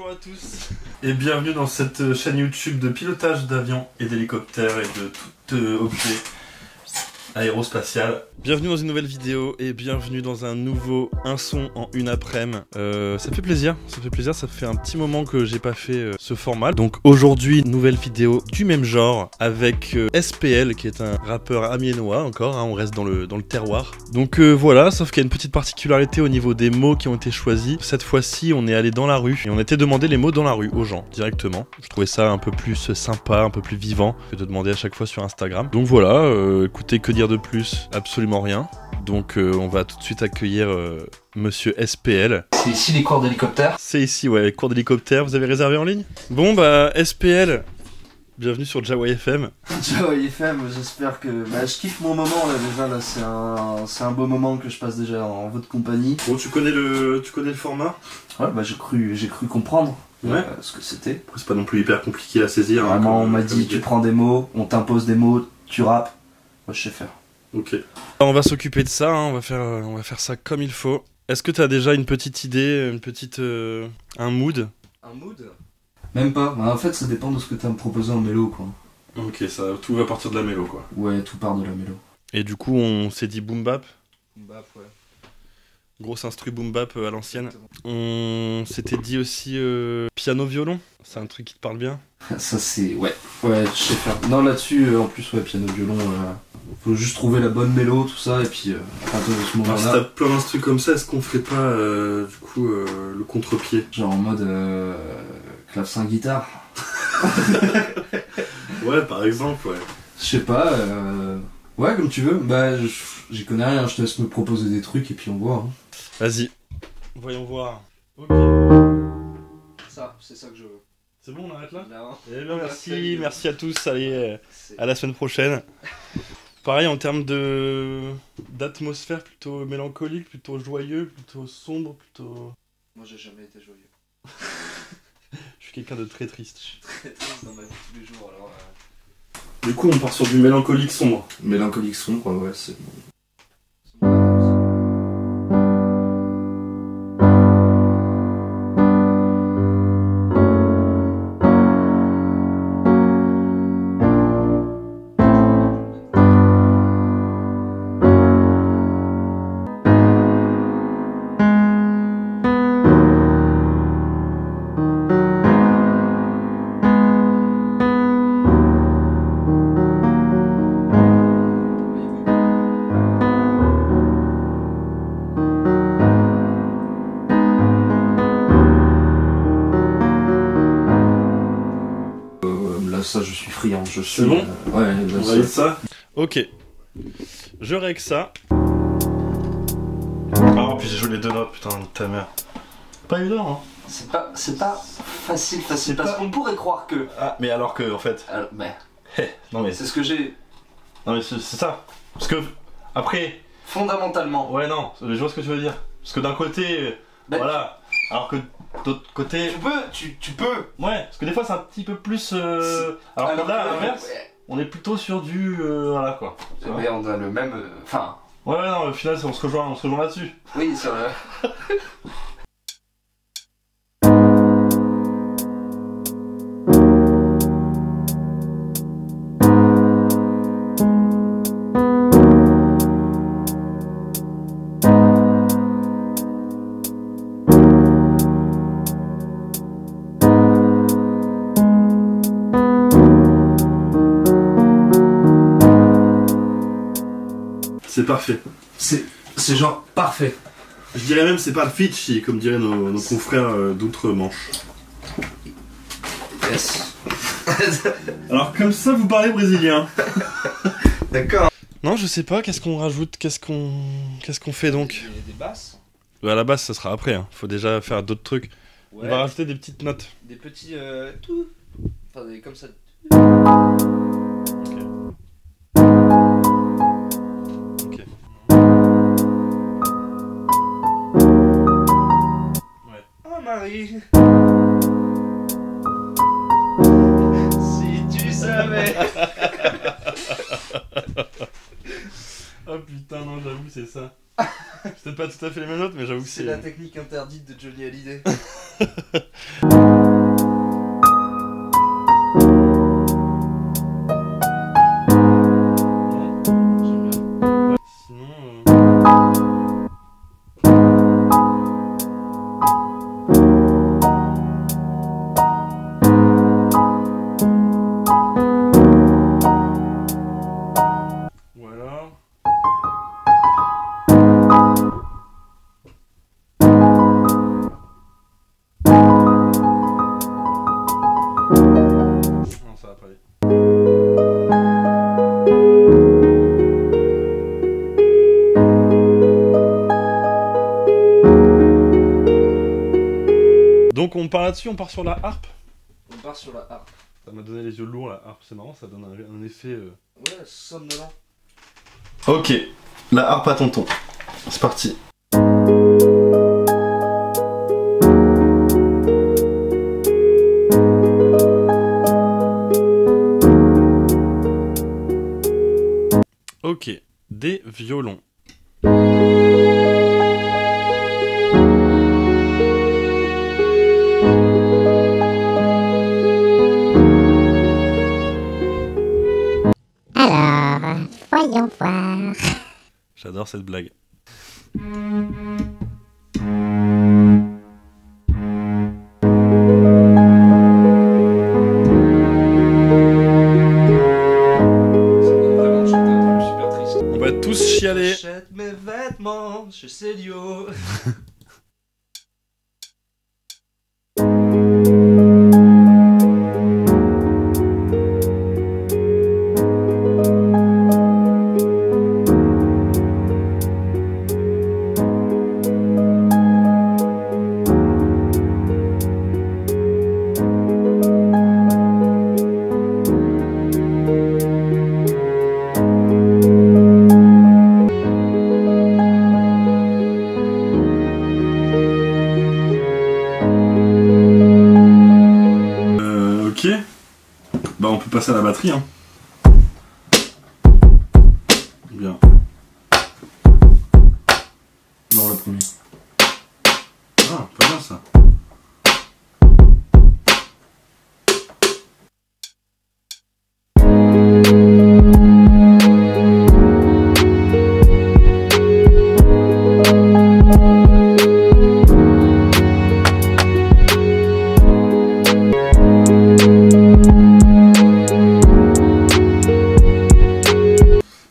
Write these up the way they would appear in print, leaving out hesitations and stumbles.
Bonjour à tous et bienvenue dans cette chaîne YouTube de pilotage d'avions et d'hélicoptères et de tout objet aérospatial. Bienvenue dans une nouvelle vidéo et bienvenue dans un nouveau un son en une après-midi. Ça me fait plaisir, ça fait un petit moment que j'ai pas fait ce format. Donc aujourd'hui, nouvelle vidéo du même genre avec SPL qui est un rappeur amiénois encore, hein, on reste dans le terroir. Donc voilà, sauf qu'il y a une petite particularité au niveau des mots qui ont été choisis. Cette fois-ci, on est allé dans la rue et on a été demander les mots dans la rue aux gens directement. Je trouvais ça un peu plus sympa, un peu plus vivant que de demander à chaque fois sur Instagram. Donc voilà, écoutez, que dire de plus? Absolument rien. Donc on va tout de suite accueillir Monsieur SPL. C'est ici les cours d'hélicoptère. C'est ici, ouais, les cours d'hélicoptère. Vous avez réservé en ligne? Bon bah SPL, bienvenue sur Jawai FM. Jawai FM, j'espère que... Bah, je kiffe mon moment là déjà, là c'est un beau moment que je passe déjà en votre compagnie. Bon, tu connais le format? Ouais, bah j'ai cru comprendre ce que c'était. C'est pas non plus hyper compliqué à saisir. Vraiment, on m'a dit tu prends des mots, on t'impose des mots, tu rappes. Moi je sais faire. Ok. On va s'occuper de ça, hein, on va faire ça comme il faut. Est-ce que tu as déjà une petite idée, un mood? Un mood? Même pas, bah, en fait ça dépend de ce que tu as à me proposer en mélo quoi. Ok, tout va partir de la mélo quoi. Ouais, tout part de la mélo. Et du coup on s'est dit boom bap? Boom bap, ouais. Grosse instru boom bap à l'ancienne. On s'était dit aussi piano violon, c'est un truc qui te parle bien? Ça c'est... ouais, je sais faire. Non là-dessus, en plus ouais, piano violon... Faut juste trouver la bonne mélo, tout ça, et puis à partir de ce moment-là... Alors si t'as plein d'instrus comme ça, est-ce qu'on ferait pas du coup le contre-pied? Genre en mode clavecin guitare. Ouais, par exemple, ouais. Je sais pas, ouais, comme tu veux. Bah, j'y connais rien, je te laisse me proposer des trucs et puis on voit. Hein. Vas-y, voyons voir. Ok. Ça, c'est ça que je veux. C'est bon, on arrête là? Non. Eh bien, merci à tous, allez, à la semaine prochaine. Pareil, en termes d'atmosphère, plutôt mélancolique, plutôt joyeux, plutôt sombre, plutôt... Moi, j'ai jamais été joyeux. Je suis quelqu'un de très triste. Je suis très triste dans ma vie tous les jours, alors... Du coup, on part sur du mélancolique sombre. Mélancolique sombre, ouais, c'est bon. Ça, je suis friand, je suis... C'est bon ouais, on va ça. Ok. Je règle ça. Oh, puis j'ai joué les deux notes, putain, de ta mère. Pas évident, hein. C'est pas facile, parce qu'on pourrait croire que... Ah, mais alors que, en fait... mais... non mais... C'est ce que j'ai... Non mais c'est ça. Parce que, après... Fondamentalement... Ouais, non, je vois ce que tu veux dire. Parce que d'un côté, voilà... Alors que d'autre côté... Tu peux... Ouais, parce que des fois c'est un petit peu plus... Alors que là, à l'inverse, on est plutôt sur du... voilà quoi. Mais on a le même... Enfin... Ouais, non, au final, on se rejoint là-dessus. Oui, c'est vrai. C'est parfait. C'est genre parfait. Je dirais même c'est pas le pitch, comme diraient nos confrères d'outre-Manche. Yes. Alors comme ça vous parlez brésilien. D'accord. Non, je sais pas, qu'est-ce qu'on rajoute, qu'est-ce qu'on fait donc? Des basses. À la base ça sera après, hein. Faut déjà faire d'autres trucs. Ouais. On va rajouter des petites notes. Des petits tout. Enfin comme ça. Marie, si tu savais. Oh putain, non, j'avoue, c'est ça. C'est peut-être pas tout à fait les mêmes notes, mais j'avoue que c'est... la technique interdite de Johnny Hallyday. Donc on part là-dessus, on part sur la harpe. On part sur la harpe. Ça m'a donné les yeux lourds la harpe, c'est marrant, ça donne un effet... Ouais, somnolent. Ok, la harpe à tonton. C'est parti. Ok, des violons. Alors, voyons voir. J'adore cette blague. On va tous chialer. J'achète mes vêtements chez Célio. Ok. Bah on peut passer à la batterie hein. Bien. Non, le premier. Ah, pas bien ça.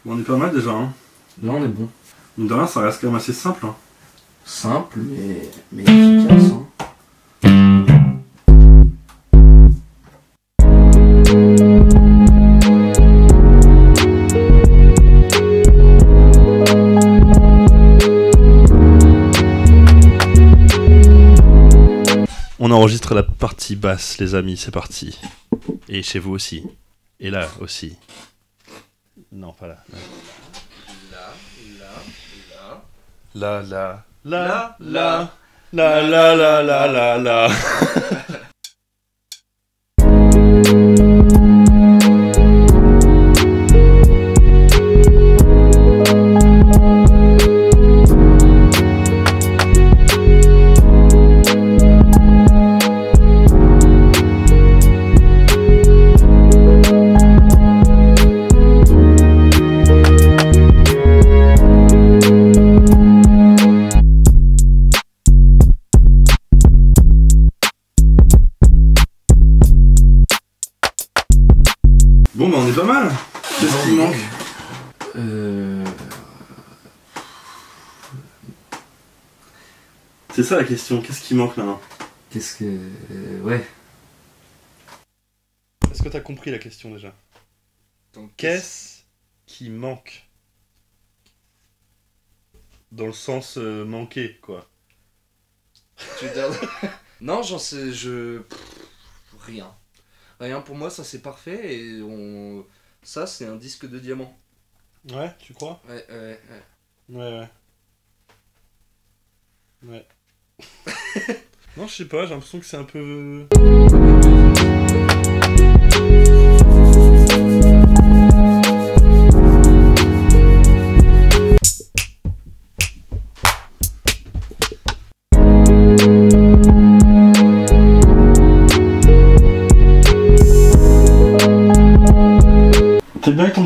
On est pas mal déjà hein. Là, on est bon. Donc derrière ça reste quand même assez simple hein. Simple, mais efficace. Hein. On enregistre la partie basse les amis, c'est parti. Et chez vous aussi. Et là aussi. Non, pas là. Là. La la la la la la la la la. Bon bah on est pas mal. Qu'est-ce qui manque? C'est ça la question, qu'est-ce qui manque maintenant? Qu'est-ce que... ouais. Est-ce que t'as compris la question déjà? Donc, Qu'est-ce qui manque? Dans le sens manqué quoi. Tu veux dire... Non, j'en sais... Rien. Rien pour moi, ça c'est parfait et on... Ça c'est un disque de diamant. Ouais, tu crois? Ouais. Ouais. Non, je sais pas, j'ai l'impression que c'est un peu...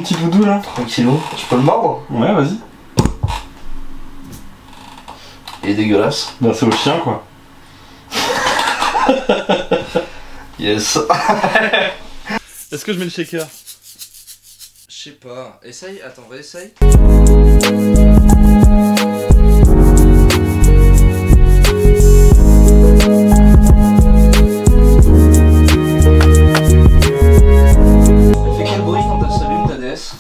ton petit doudou là? Tranquillou. Tu peux le mordre? Ouais, vas-y. Il est dégueulasse. Bah, c'est au chien quoi. Yes. Est-ce que je mets le shaker? Je sais pas. Essaye. Attends, réessaye. Fais quel bruit quand elle s'allume ta DS?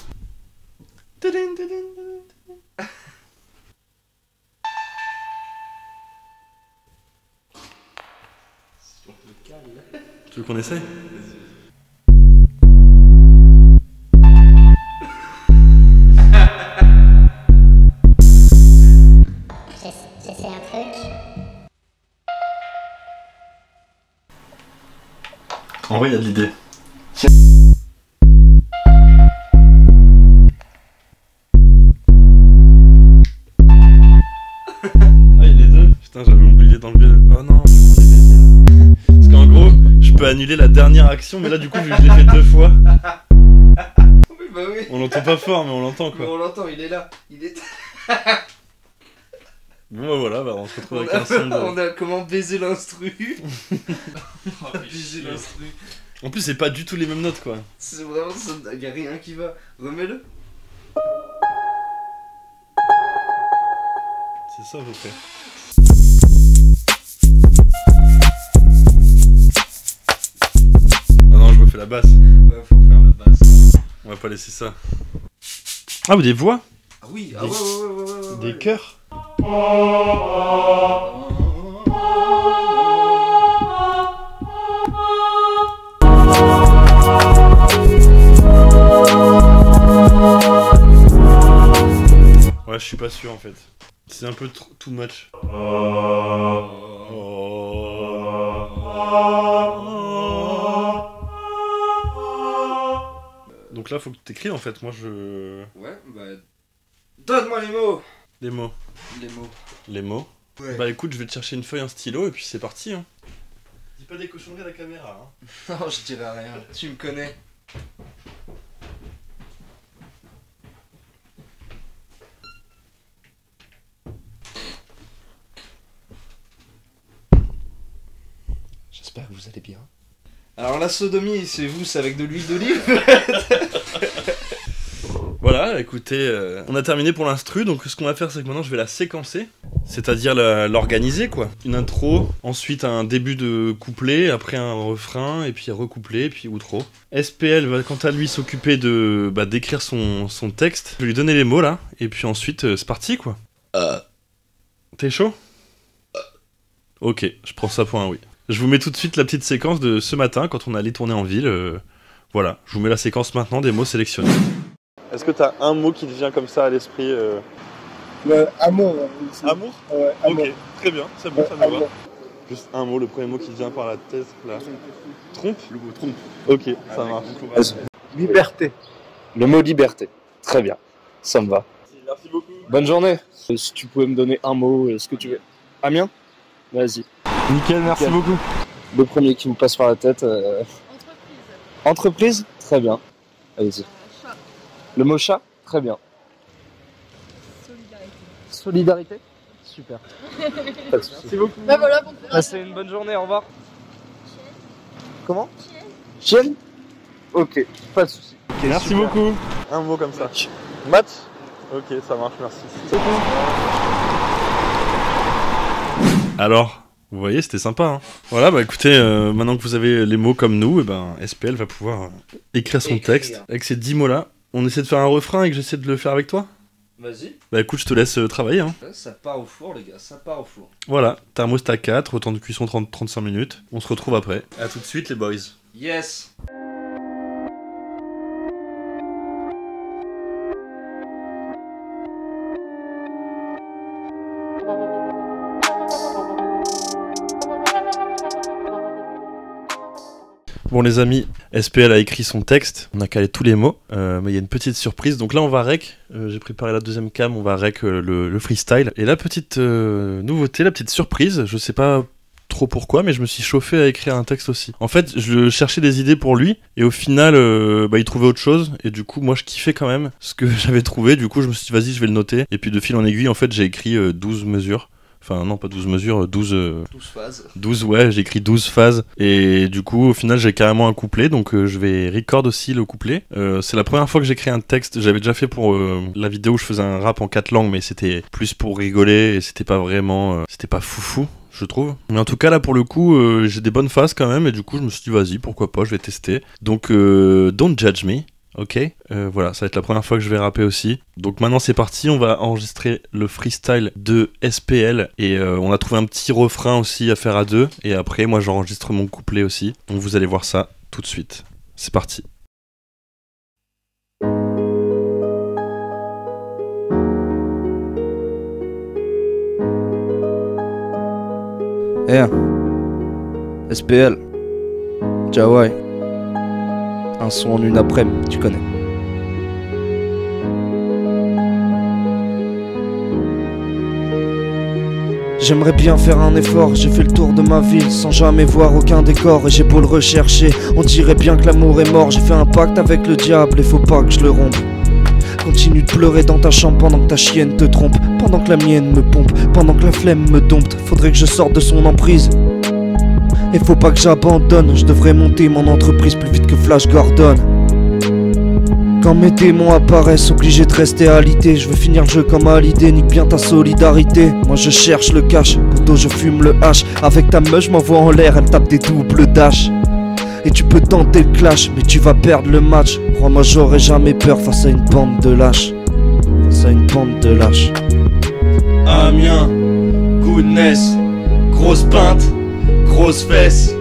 Tu veux qu'on essaye? J'essaie un truc. En vrai, il y a de l'idée. Ah, il y a les deux. Putain, j'avais oublié d'enlever le... Oh non, parce qu'en gros, je peux annuler la dernière action, mais là, du coup, vu que je l'ai fait 2 fois, Oui, bah oui. on l'entend pas fort, mais on l'entend Mais quoi. on l'entend, il est là. Il est. Bon, bah voilà, bah, on se retrouve avec un son de... On a comment baiser l'instru. Baiser l'instru. En plus, c'est pas du tout les mêmes notes quoi. C'est vraiment ça. Y a rien qui va. Remets-le. C'est ça, à peu près. Ah non, je refais la basse. Ouais, faut faire la basse. On va pas laisser ça. Ah, ou des voix? Ah oui, ah ouais. Des chœurs? Ouais, je suis pas sûr en fait. C'est un peu too much. Donc là, faut que t'écris en fait. Moi, je. Ouais, bah. Donne-moi les mots. Les mots. Les mots. Les mots. Ouais. Bah écoute, je vais te chercher une feuille, un stylo et puis c'est parti. Hein. Dis pas des cochonneries à la caméra. Hein. Non, je dirais rien. Tu me connais. J'espère que vous allez bien. Alors la sodomie, c'est vous, c'est avec de l'huile d'olive. Voilà, écoutez, on a terminé pour l'instru, donc ce qu'on va faire c'est que maintenant je vais la séquencer, c'est-à-dire l'organiser quoi. Une intro, ensuite un début de couplet, après un refrain, et puis recouplet, puis outro. SPL va quant à lui s'occuper de d'écrire son texte, je vais lui donner les mots là, et puis ensuite c'est parti quoi. T'es chaud? Ok, je prends ça pour un oui. Je vous mets tout de suite la petite séquence de ce matin quand on allait tourner en ville. Voilà, je vous mets la séquence maintenant des mots sélectionnés. Est-ce que t'as un mot qui te vient comme ça à l'esprit Amour. Amour? Ouais, amour. Ok, très bien, c'est bon, ça me va. Amour. Juste un mot, le premier mot qui te vient par la tête, là. Trompe? Le mot trompe. Ok, ça marche. Liberté. Le mot liberté. Très bien. Ça me va. Merci beaucoup. Bonne journée. Si tu pouvais me donner un mot, ce que tu veux. Amiens? Vas-y. Nickel, merci Nickel. beaucoup. Le premier qui vous passe par la tête. Entreprise. Très bien. Allez-y. Le mot chat? Très bien. Solidarité. Super. Pas de soucis. Merci beaucoup. Bah voilà, bon courage. Passez une bonne journée, au revoir. Comment? Chienne. Ok, pas de soucis. Merci super. beaucoup. Un mot comme ça. Match? Ok, ça marche, merci. Alors, vous voyez, c'était sympa. Hein. Voilà, bah écoutez, maintenant que vous avez les mots comme nous, SPL va pouvoir écrire son texte. Avec ces 10 mots-là, on essaie de faire un refrain et que j'essaie de le faire avec toi? Vas-y. Bah écoute, je te laisse travailler. Hein. Ça part au four, les gars, ça part au four. Voilà, thermostat 4, temps de cuisson 35 minutes. On se retrouve après. A tout de suite, les boys. Yes. Bon les amis, SPL a écrit son texte, on a calé tous les mots, mais il y a une petite surprise. Donc là on va rec, j'ai préparé la deuxième cam, on va rec le freestyle. Et la petite nouveauté, la petite surprise, je sais pas trop pourquoi, mais je me suis chauffé à écrire un texte aussi. En fait, je cherchais des idées pour lui, et au final, il trouvait autre chose, et du coup, moi, je kiffais quand même ce que j'avais trouvé. Du coup, je me suis dit, vas-y, je vais le noter. Et puis, de fil en aiguille, en fait, j'ai écrit 12 mesures. Enfin, non, pas 12 mesures, 12 phases. 12, ouais, j'ai écrit 12 phases. Et du coup, au final, j'ai carrément un couplet. Donc, je vais record aussi le couplet. C'est la première fois que j'écris un texte. J'avais déjà fait pour la vidéo où je faisais un rap en 4 langues, mais c'était plus pour rigoler. Et c'était pas vraiment... c'était pas foufou, je trouve. Mais en tout cas, là, pour le coup, j'ai des bonnes phases quand même. Et du coup, je me suis dit, vas-y, pourquoi pas, je vais tester. Donc, don't judge me. Ok, voilà, ça va être la première fois que je vais rapper aussi. Donc maintenant c'est parti, on va enregistrer le freestyle de SPL. Et on a trouvé un petit refrain aussi à faire à deux. Et après moi j'enregistre mon couplet aussi. Donc vous allez voir ça tout de suite. C'est parti. Yeah. SPL. Jawai. Un son en une après-midi, tu connais. J'aimerais bien faire un effort, j'ai fait le tour de ma ville sans jamais voir aucun décor. Et j'ai beau le rechercher, on dirait bien que l'amour est mort. J'ai fait un pacte avec le diable et faut pas que je le rompe. Continue de pleurer dans ta chambre pendant que ta chienne te trompe, pendant que la mienne me pompe, pendant que la flemme me dompte. Faudrait que je sorte de son emprise. Et faut pas que j'abandonne, je devrais monter mon entreprise plus vite que Flash Gordon. Quand mes démons apparaissent, obligé de rester alité. Je veux finir le jeu comme à l'idée, nique bien ta solidarité. Moi je cherche le cash, poto je fume le hache. Avec ta meuf je m'envoie en l'air, elle tape des doubles dash. Et tu peux tenter le clash, mais tu vas perdre le match. Crois-moi j'aurais jamais peur face à une bande de lâches. Face à une bande de lâches. Amiens, goodness, grosse pinte, grosse fesse.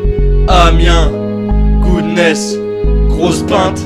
Amiens, goodness, grosse pinte,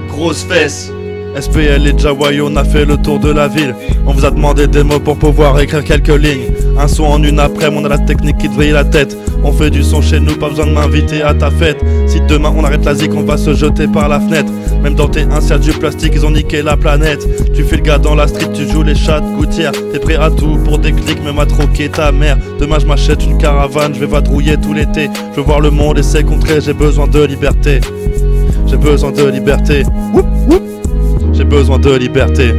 grosse fesse. SPL et Jawai, on a fait le tour de la ville. On vous a demandé des mots pour pouvoir écrire quelques lignes. Un son en une après, on a la technique qui te vrille la tête. On fait du son chez nous, pas besoin de m'inviter à ta fête. Si demain on arrête la zik, on va se jeter par la fenêtre. Même dans tes inserts du plastique, ils ont niqué la planète. Tu fais le gars dans la street, tu joues les chats de gouttière. T'es prêt à tout pour des clics, même à troquer ta mère. Demain je m'achète une caravane, je vais vadrouiller tout l'été. Je veux voir le monde et ses contrées, j'ai besoin de liberté. J'ai besoin de liberté. Whoop, whoop. J'ai besoin de liberté.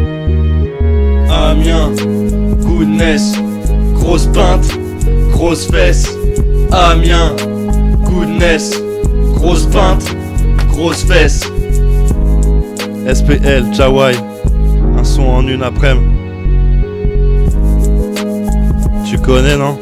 Amiens, goodness, grosse pinte, grosse fesse. Amiens, goodness, grosse pinte, grosse fesse. SPL, Jawai, un son en une après-midi. Tu connais, non?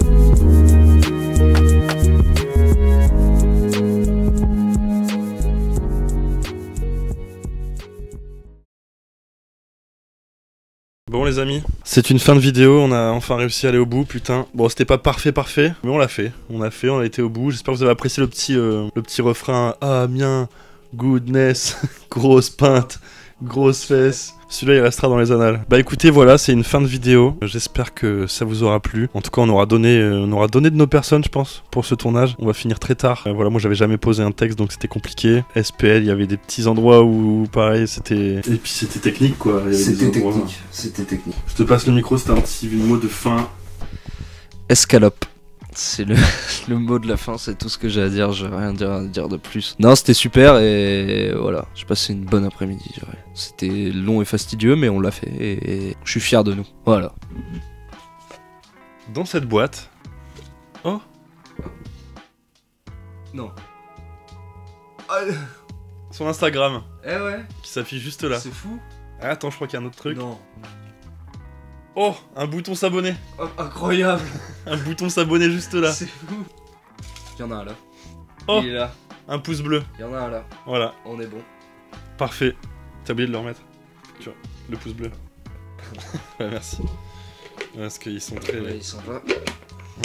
Bon les amis, c'est une fin de vidéo, on a enfin réussi à aller au bout, putain. Bon c'était pas parfait, mais on l'a fait, on a été au bout. J'espère que vous avez apprécié le petit refrain. Ah bien, goodness, grosse pinte, grosse fesse. Celui-là il restera dans les annales. Bah écoutez voilà, c'est une fin de vidéo. J'espère que ça vous aura plu. En tout cas on aura donné de nos personnes je pense pour ce tournage. On va finir très tard. Voilà, moi j'avais jamais posé un texte donc c'était compliqué. SPL, il y avait des petits endroits où pareil c'était... Et puis c'était technique quoi. C'était technique. Je te passe le micro, c'était un petit mot de fin. Escalope. C'est le mot de la fin, c'est tout ce que j'ai à dire, j'ai rien à dire de plus. Non, c'était super et voilà, j'ai passé une bonne après-midi. C'était long et fastidieux, mais on l'a fait et je suis fier de nous. Voilà. Dans cette boîte... Oh Non. Son Instagram. Eh ouais. Qui s'affiche juste là. C'est fou. Ah, attends, je crois qu'il y a un autre truc. Non. Oh, un bouton s'abonner. Oh, incroyable. Un bouton s'abonner juste là. C'est fou. Il y en a un là. Oh, il est là. Un pouce bleu. Il y en a un là. Voilà. On est bon. Parfait. T'as oublié de le remettre. Tu vois, le pouce bleu. Ouais, merci. Parce qu'ils sont très... Ouais, il s'en va.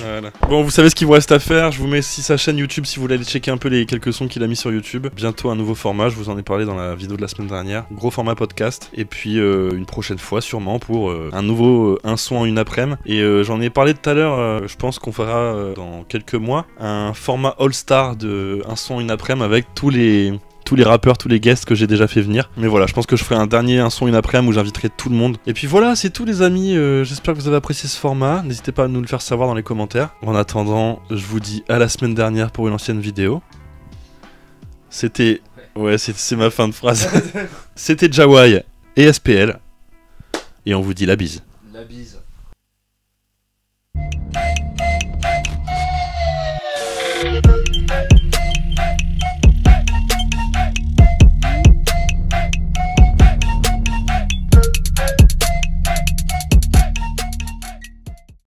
Voilà. Bon, vous savez ce qu'il vous reste à faire. Je vous mets aussi sa chaîne YouTube si vous voulez aller checker un peu les quelques sons qu'il a mis sur YouTube. Bientôt un nouveau format, je vous en ai parlé dans la vidéo de la semaine dernière. Gros format podcast. Et puis une prochaine fois sûrement pour un nouveau un son en une après-midi. Et j'en ai parlé tout à l'heure, je pense qu'on fera dans quelques mois un format all-star de un son en une après-midi avec tous tous les rappeurs, tous les guests que j'ai déjà fait venir. Mais voilà, je pense que je ferai un dernier un son une après-midi où j'inviterai tout le monde. Et puis voilà, c'est tout les amis, j'espère que vous avez apprécié ce format. N'hésitez pas à nous le faire savoir dans les commentaires. En attendant, je vous dis à la semaine dernière pour une ancienne vidéo. C'était... Ouais, c'est ma fin de phrase. C'était Jawai et SPL. Et on vous dit la bise. La bise.